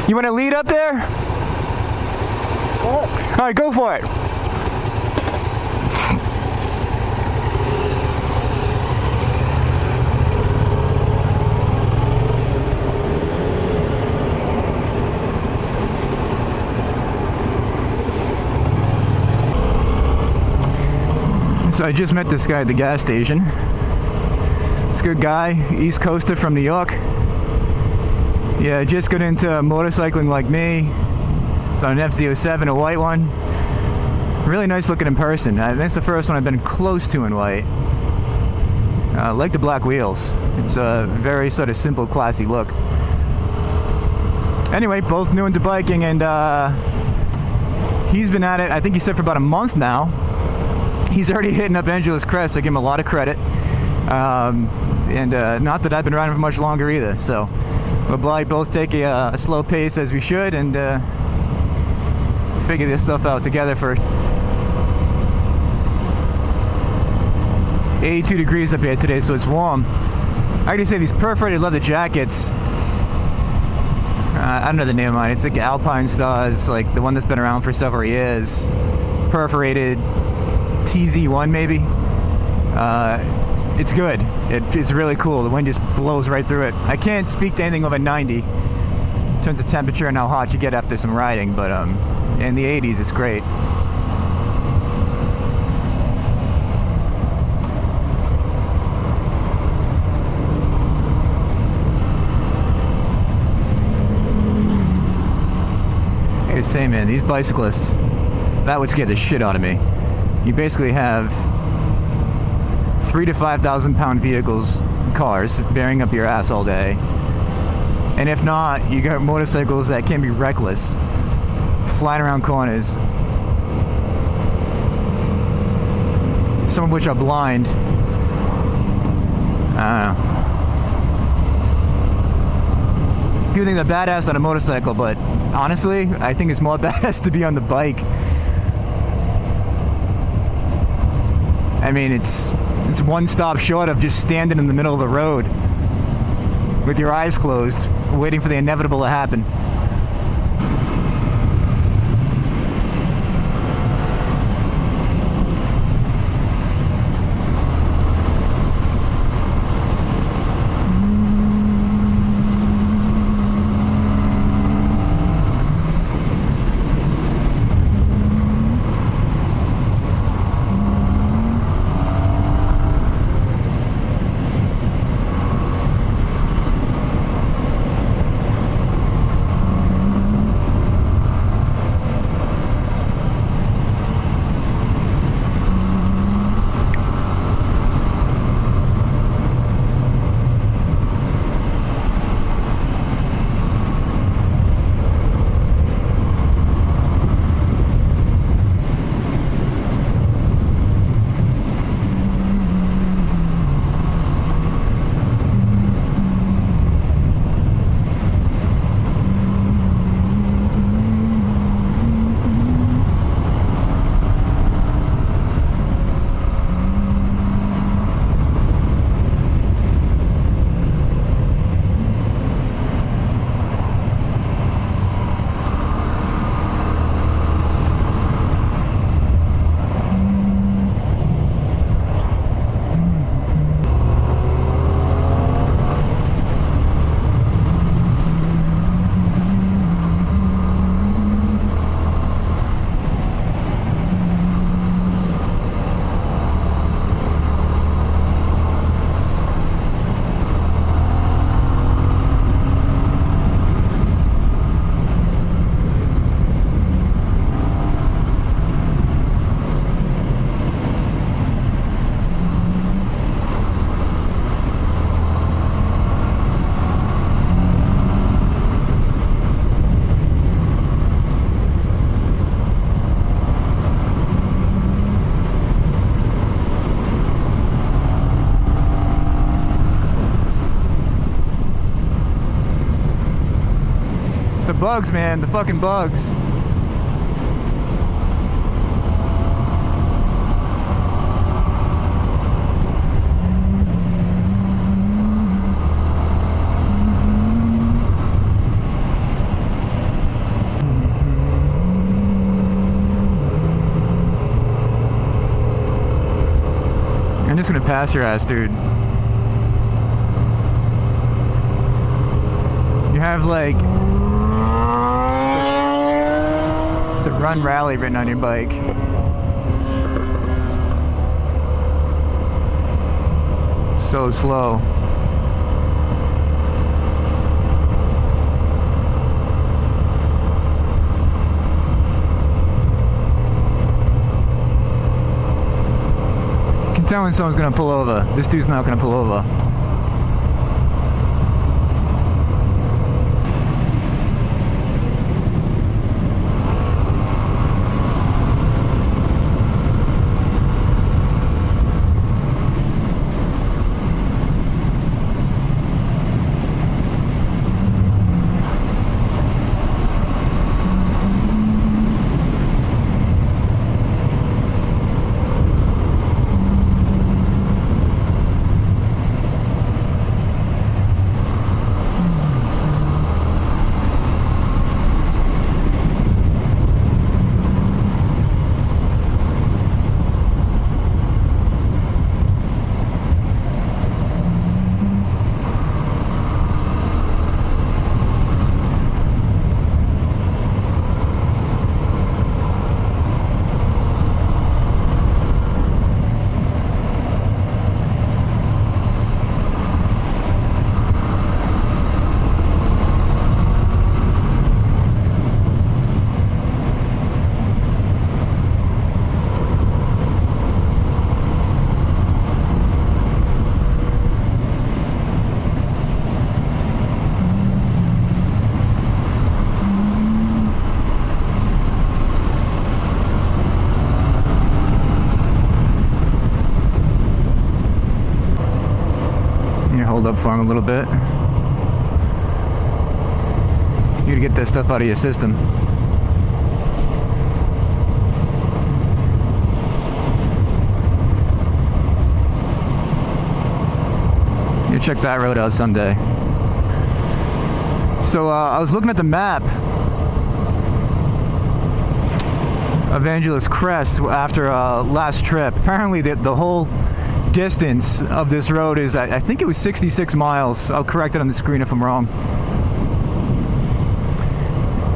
You want to lead up there? What? All right, go for it. So I just met this guy at the gas station. This good guy, East Coaster from New York. Yeah, just got into motorcycling like me. It's on an FZ07, a white one. Really nice looking in person. That's the first one I've been close to in white. I like the black wheels. It's a very sort of simple, classy look. Anyway, both new into biking, and he's been at it, I think he said, for about a month now. He's already hitting up Angeles Crest, so I give him a lot of credit. Not that I've been riding for much longer either, so we'll probably both take a slow pace as we should, and figure this stuff out together for 82 degrees up here today, so it's warm. I gotta say, these perforated leather jackets, I don't know the name of mine. It's like Alpine Stars, like the one that's been around for several years. Perforated TZ1 maybe. It's good. It's really cool. The wind just blows right through it. I can't speak to anything over 90 in terms of temperature and how hot you get after some riding, but in the 80s it's great. I gotta say, man, these bicyclists, that would scare the shit out of me. You basically have 3,000 to 5,000 pound vehicles, cars, bearing up your ass all day. And if not, you got motorcycles that can be reckless, flying around corners, some of which are blind. I don't know. People think they're badass on a motorcycle, but honestly, I think it's more badass to be on the bike. I mean, it's one stop short of just standing in the middle of the road with your eyes closed, waiting for the inevitable to happen. The bugs, man, the fucking bugs. just gonna pass your ass, dude. You have like the Run Rally written on your bike. So slow. You can tell when someone's gonna pull over. This dude's not gonna pull over. Hold up for him a little bit. You gotta get that stuff out of your system. You check that road out someday. So I was looking at the map of Angeles Crest after last trip. Apparently the whole distance of this road is, I think it was 66 miles. I'll correct it on the screen if I'm wrong.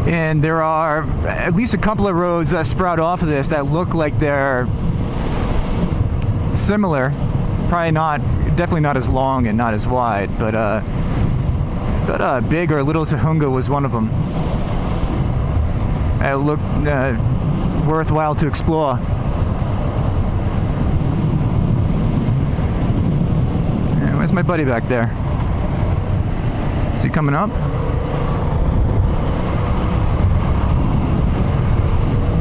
And there are at least a couple of roads that sprout off of this that look like they're similar. Probably not, definitely not as long and not as wide, but I thought Big or Little Tahunga was one of them. It looked worthwhile to explore. Where's my buddy back there? Is he coming up?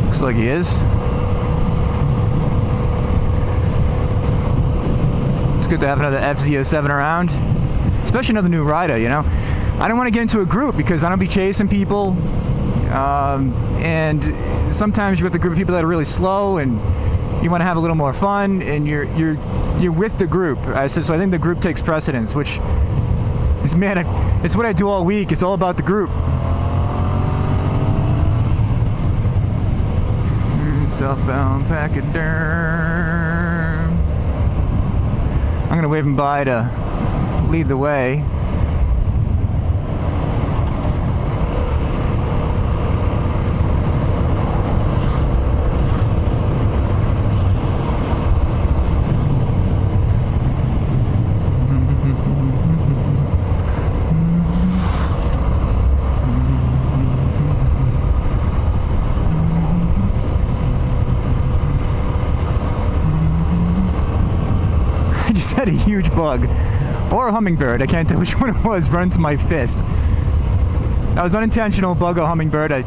Looks like he is. It's good to have another FZ07 around. Especially another new rider, you know? I don't want to get into a group because I don't be chasing people. And sometimes you're with a group of people that are really slow and you want to have a little more fun, and you're with the group. So I think the group takes precedence, which is, man, it's what I do all week. It's all about the group. Southbound Pachyderm. I'm gonna wave him by to lead the way. Had a huge bug or a hummingbird, I can't tell which one it was, run into my fist. That was unintentional. Bug or hummingbird. I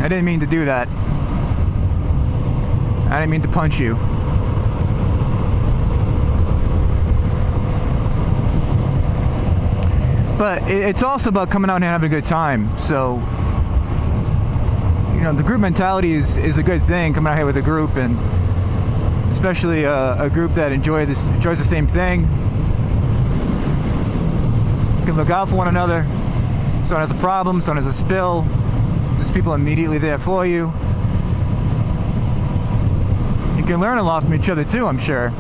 didn't mean to do that. I didn't mean to punch you. But it's also about coming out and having a good time. So, you know, the group mentality is a good thing, coming out here with a group, and especially a group that enjoys the same thing. You can look out for one another. Someone has a problem, someone has a spill, there's people immediately there for you. You can learn a lot from each other too, I'm sure.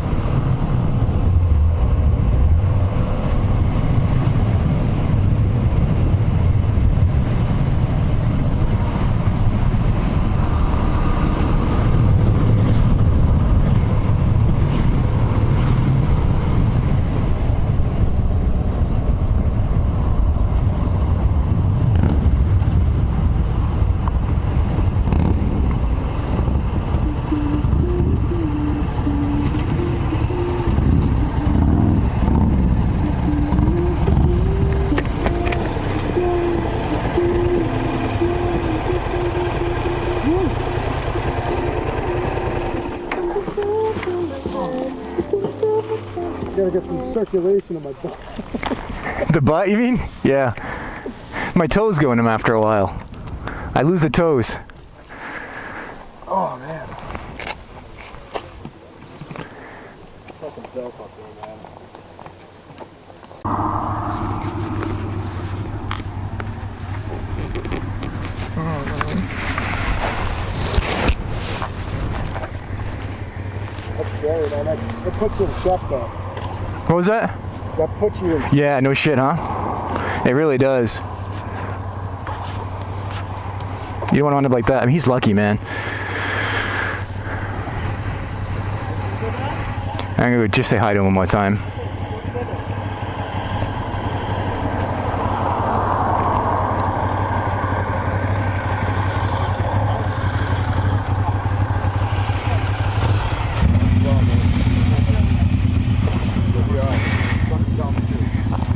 Gotta get some circulation in my butt. The butt, you mean? Yeah. My toes go in them after a while. I lose the toes. Oh man. Fucking dope up there, man. That's scary, man. That puts you in check, though. What was that? That puts you in check. Yeah, no shit, huh? It really does. You don't want to wind up like that. I mean, he's lucky, man. I'm going to just say hi to him one more time.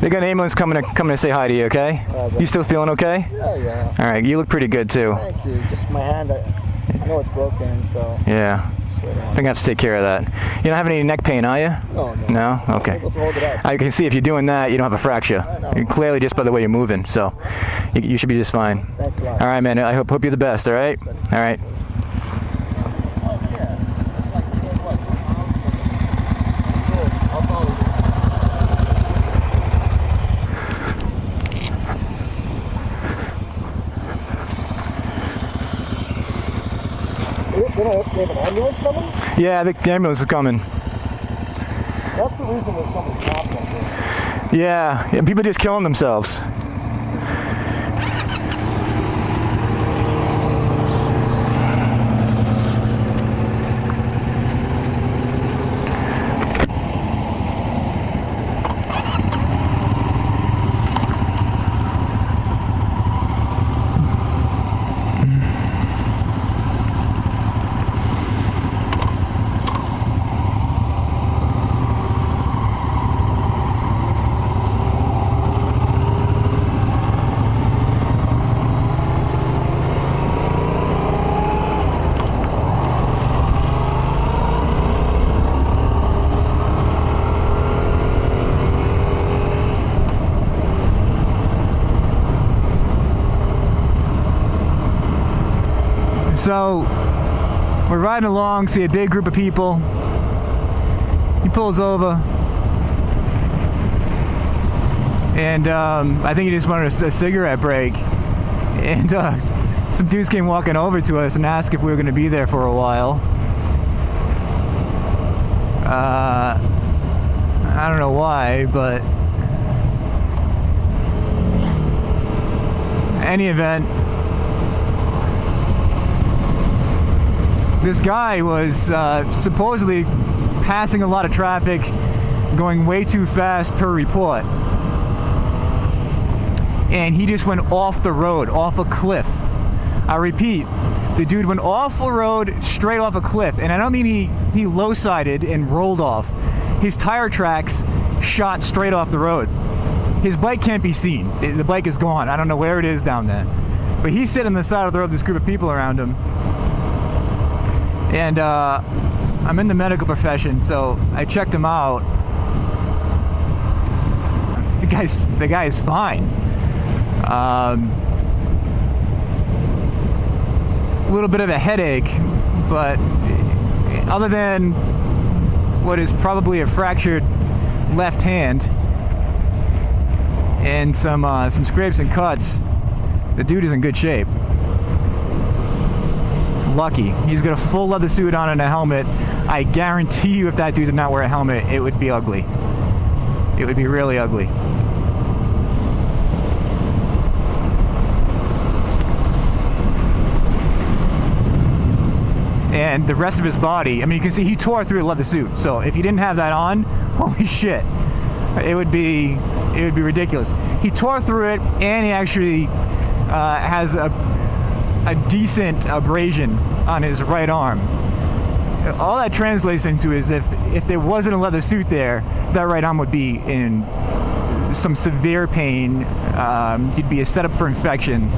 They got an ambulance coming to say hi to you, okay? You still feeling okay? Yeah. All right, you look pretty good too. Thank you. Just my hand, I know it's broken, so. Yeah. I think I have to take care of that. You don't have any neck pain, are you? No. No? Okay. I'm able to hold it up. I can see if you're doing that, you don't have a fracture. Clearly just by the way you're moving, so you should be just fine. Thanks a lot. All right, man. I hope you're the best, all right? All right. They have an ambulance coming? Yeah, the ambulance is coming. That's the reason there's so many cops out there. Yeah, people just killing themselves. So we're riding along, see a big group of people. He pulls over, and I think he just wanted a cigarette break. And some dudes came walking over to us and asked if we were going to be there for a while. I don't know why, but in any event, this guy was supposedly passing a lot of traffic, going way too fast per report. And he just went off the road, off a cliff. I repeat, the dude went off a road, straight off a cliff. And I don't mean he low-sided and rolled off. His tire tracks shot straight off the road. His bike can't be seen. The bike is gone. I don't know where it is down there. But he's sitting on the side of the road with this group of people around him. And I'm in the medical profession, so I checked him out. The guy is fine. A little bit of a headache, but other than what is probably a fractured left hand and some scrapes and cuts, the dude is in good shape. Lucky. He's got a full leather suit on and a helmet. I guarantee you if that dude did not wear a helmet, it would be ugly. It would be really ugly. And the rest of his body, I mean, you can see he tore through the leather suit. So if he didn't have that on, holy shit, it would be ridiculous. He tore through it, and he actually has a decent abrasion on his right arm. All that translates into is if there wasn't a leather suit there, that right arm would be in some severe pain. He'd be a setup for infection,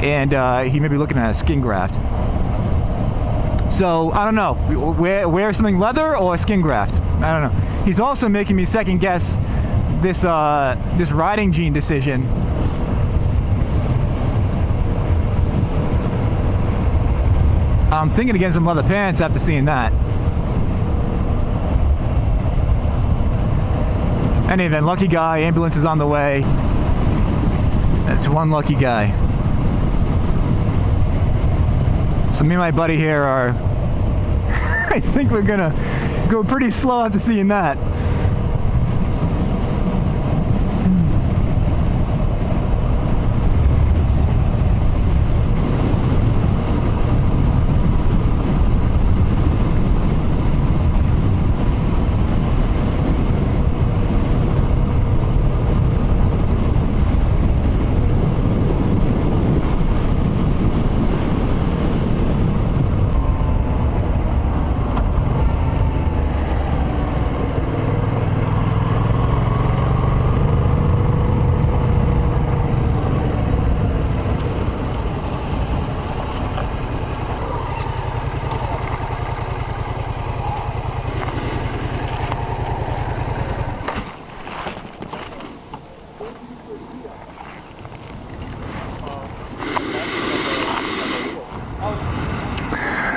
and he may be looking at a skin graft. So I don't know, wear something leather or a skin graft. I don't know. He's also making me second guess this this riding gene decision. I'm thinking against some leather pants after seeing that. Any event, lucky guy, ambulance is on the way. That's one lucky guy. So me and my buddy here are, I think we're gonna go pretty slow after seeing that.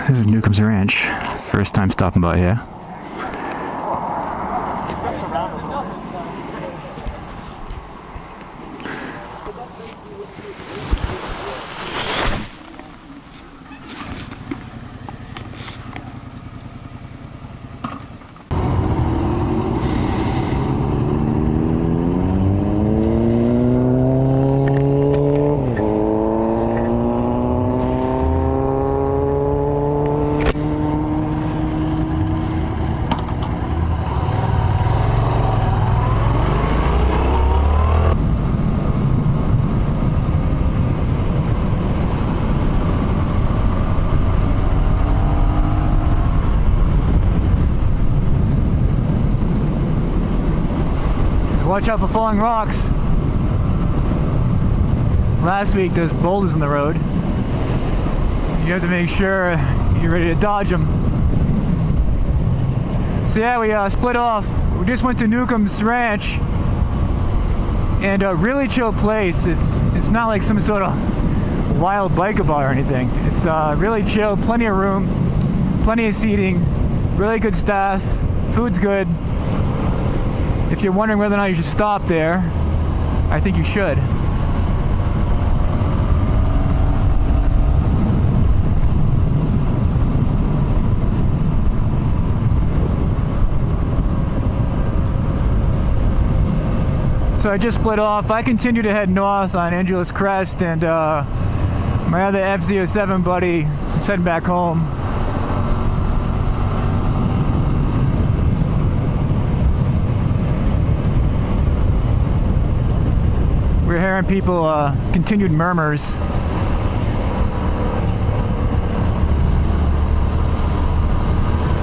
This is Newcomb's Ranch. First time stopping by here. Watch out for falling rocks. Last week there's boulders in the road. You have to make sure you're ready to dodge them. So yeah, we split off. We just went to Newcomb's Ranch, and a really chill place. It's not like some sort of wild biker bar or anything. It's really chill, plenty of room, plenty of seating, really good staff, food's good. If you're wondering whether or not you should stop there, I think you should. So I just split off. I continue to head north on Angeles Crest, and my other FZ07 buddy is heading back home. We're hearing people, continued murmurs.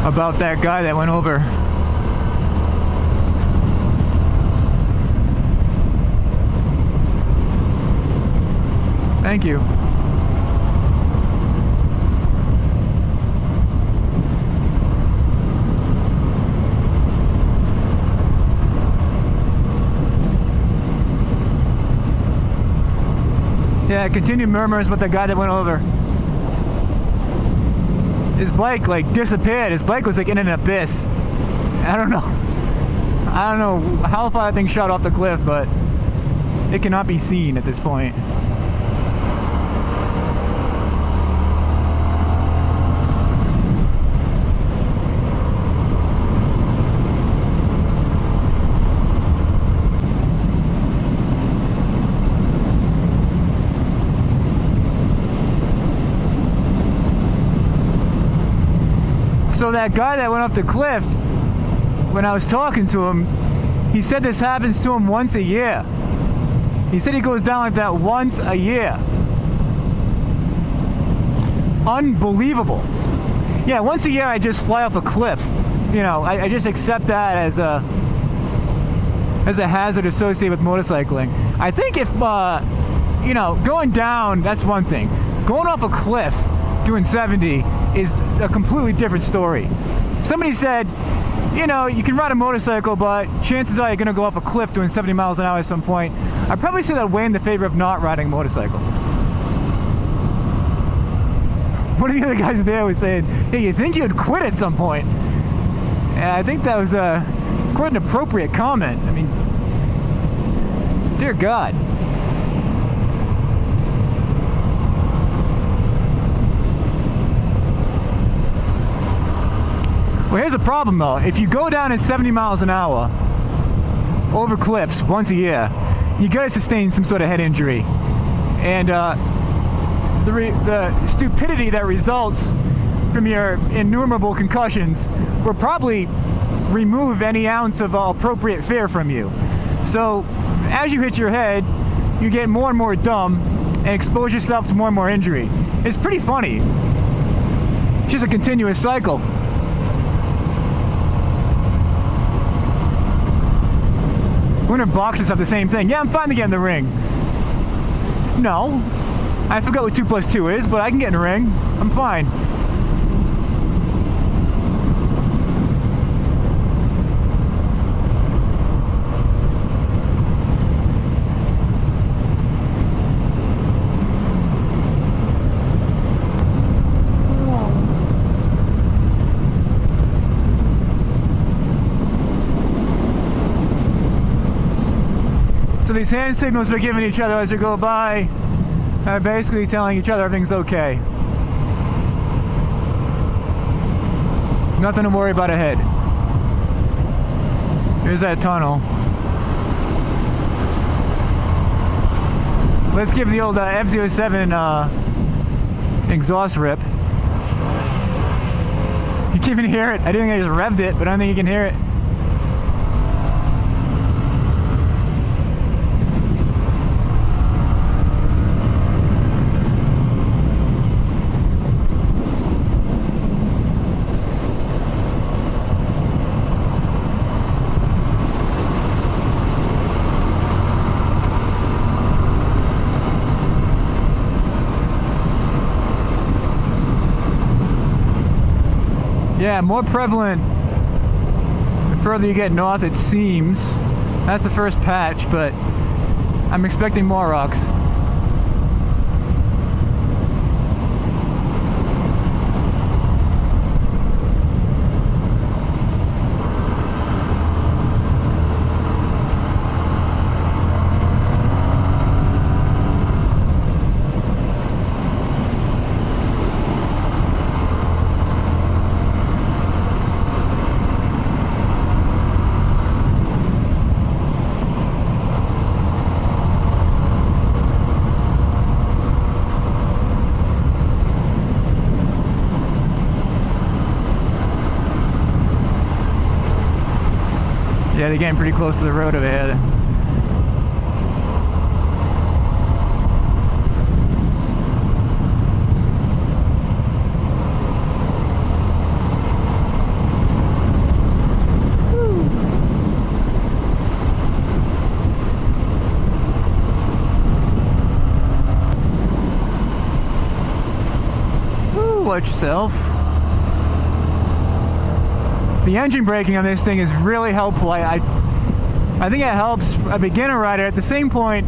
About that guy that went over. Thank you. Yeah, continued murmurs about the guy that went over. His bike like disappeared. His bike was like in an abyss. I don't know how far that thing shot off the cliff, but it cannot be seen at this point. So that guy that went off the cliff, when I was talking to him, he said this happens to him once a year. He said he goes down like that once a year. Unbelievable. Yeah, once a year I just fly off a cliff. You know, I just accept that as a as a hazard associated with motorcycling. I think if, you know, going down, that's one thing. Going off a cliff doing 70 is a completely different story. Somebody said, you know, you can ride a motorcycle, but chances are you're going to go off a cliff doing 70 miles an hour at some point. I'd probably say that way in the favor of not riding a motorcycle. One of the other guys there was saying, hey, you think you'd quit at some point? And I think that was quite an appropriate comment. I mean, dear God. Well, here's the problem though. If you go down at 70 miles an hour over cliffs once a year, you gotta sustain some sort of head injury. And the stupidity that results from your innumerable concussions will probably remove any ounce of appropriate fear from you. So as you hit your head, you get more and more dumb and expose yourself to more and more injury. It's pretty funny. It's just a continuous cycle. Winter boxers have the same thing. Yeah, I'm fine to get in the ring. No. I forgot what 2 + 2 is, but I can get in the ring. I'm fine. So these hand signals we're giving each other as we go by are basically telling each other everything's okay. Nothing to worry about ahead. Here's that tunnel. Let's give the old F-07 exhaust rip. You can't even hear it. I didn't think I just revved it, but I don't think you can hear it. Yeah, more prevalent the further you get north, it seems. That's the first patch, but I'm expecting more rocks. Yeah, they're getting pretty close to the road over here. Woo, watch yourself. The engine braking on this thing is really helpful. I think it helps a beginner rider. At the same point,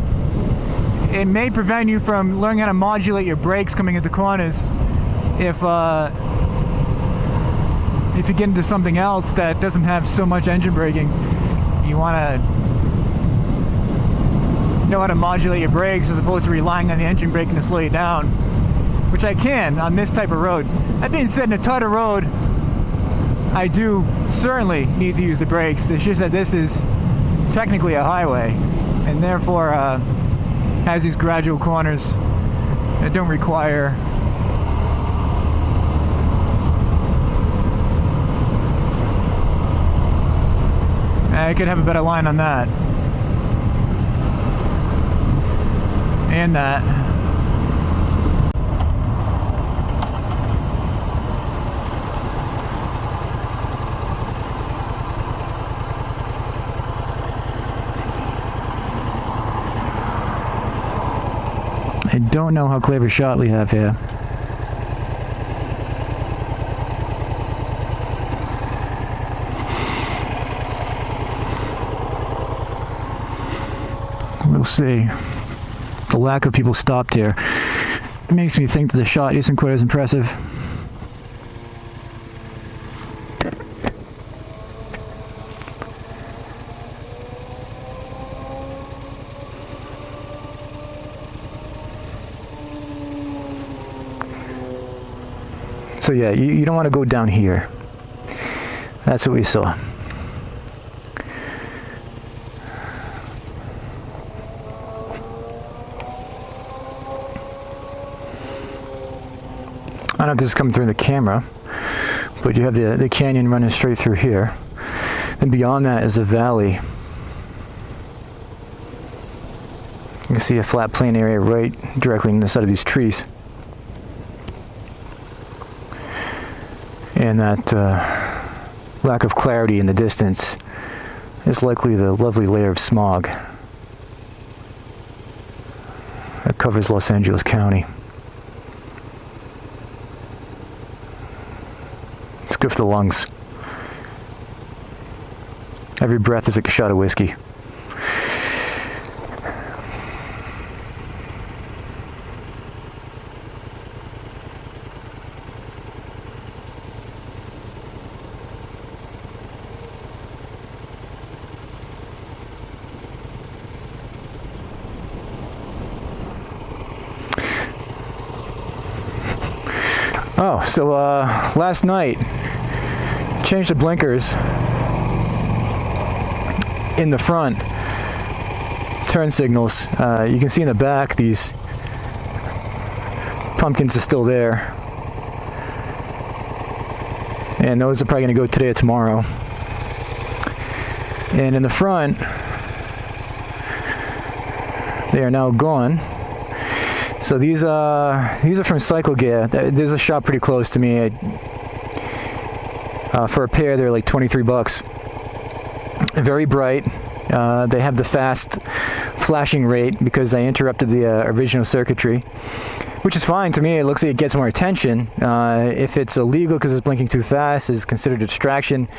it may prevent you from learning how to modulate your brakes coming into corners if you get into something else that doesn't have so much engine braking. You want to know how to modulate your brakes as opposed to relying on the engine braking to slow you down, which I can on this type of road. That being said, in a tighter road, I do certainly need to use the brakes. It's just that this is technically a highway and therefore has these gradual corners that don't require I could have a better line on that and that. I don't know how clear of a shot we have here. We'll see. The lack of people stopped here makes me think that the shot isn't quite as impressive. So yeah, you don't want to go down here. That's what we saw. I don't know if this is coming through the camera, but you have the canyon running straight through here. Then beyond that is a valley. You can see a flat plain area right directly on the side of these trees. And that lack of clarity in the distance is likely the lovely layer of smog that covers Los Angeles County. It's good for the lungs. Every breath is like a shot of whiskey. Oh, so last night, changed the blinkers in the front turn signals. You can see in the back these pumpkins are still there, and those are probably going to go today or tomorrow. And in the front, they are now gone. So these are from Cycle Gear. There's a shop pretty close to me. For a pair, they're like 23 bucks. Very bright. They have the fast flashing rate because I interrupted the original circuitry, which is fine to me. It looks like it gets more attention. If it's illegal because it's blinking too fast, is considered a distraction.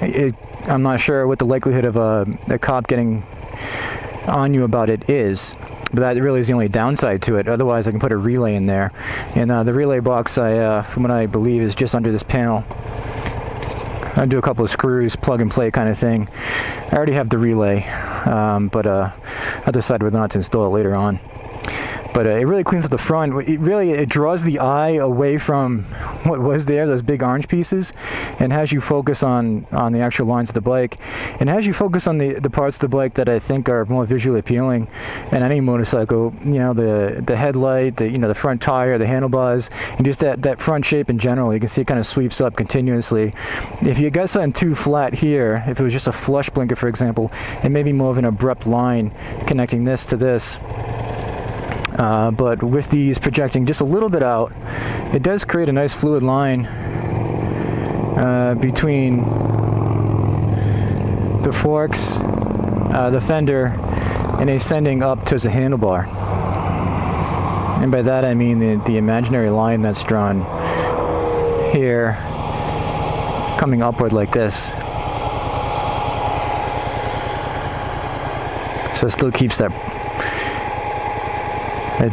I'm not sure what the likelihood of a cop getting on you about it is. But that really is the only downside to it. Otherwise, I can put a relay in there. And the relay box, from what I believe, is just under this panel. I do a couple of screws, plug and play kind of thing. I already have the relay, but I'll decide whether or not to install it later on. But it really cleans up the front. It draws the eye away from what was there, those big orange pieces, and has you focus on the actual lines of the bike, and has you focus on the parts of the bike that I think are more visually appealing in any motorcycle. You know, the headlight, the front tire, the handlebars, and just that front shape in general. You can see it kind of sweeps up continuously. If you got something too flat here, if it was just a flush blinker, for example, and maybe more of an abrupt line connecting this to this. But with these projecting just a little bit out, it does create a nice fluid line between the forks, the fender, and ascending up towards the handlebar. And by that I mean the imaginary line that's drawn here, coming upward like this. So it still keeps that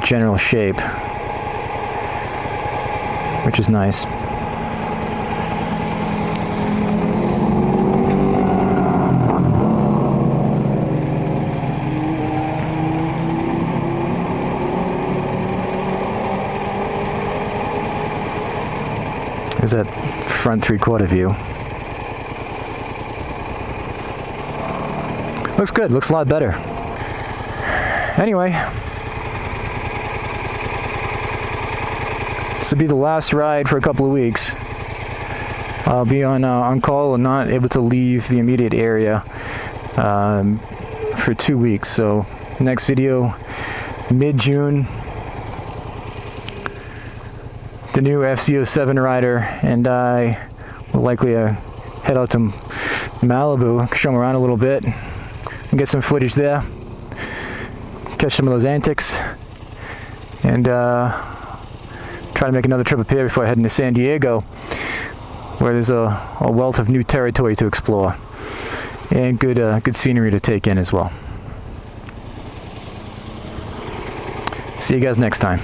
general shape, which is nice. There's that front 3/4 view. Looks good, looks a lot better. Anyway, this will be the last ride for a couple of weeks. I'll be on call and not able to leave the immediate area for 2 weeks. So next video, mid-June, the new FC07 rider, and I will likely head out to Malibu, show them around a little bit, and get some footage there, catch some of those antics, and try to make another trip up here before I head into San Diego, where there's a wealth of new territory to explore and good scenery to take in as well. See you guys next time.